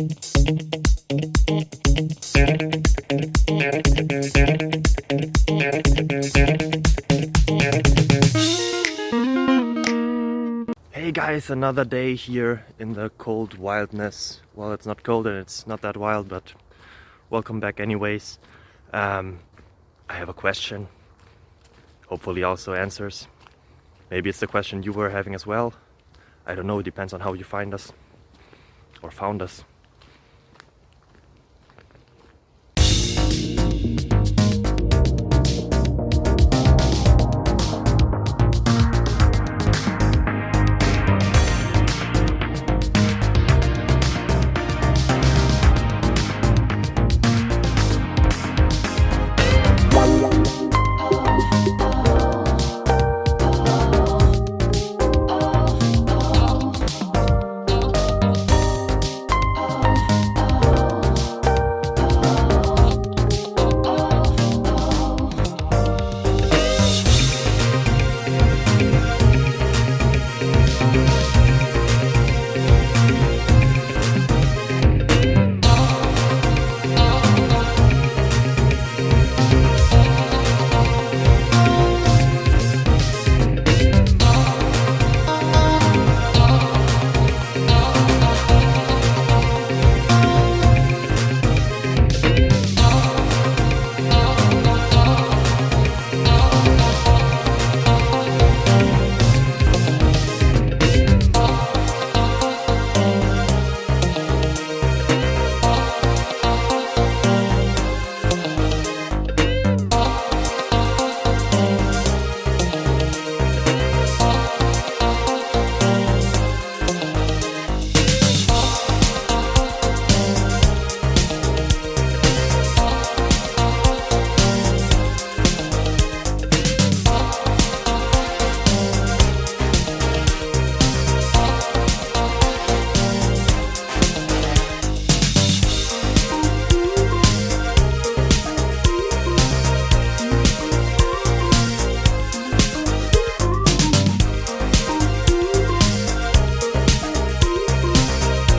Hey guys, another day here in the cold wildness. Well, it's not cold and it's not that wild, but welcome back anyways. I have a question, hopefully also answers. Maybe it's the question you were having as well. I don't know, it depends on how you find us or found us.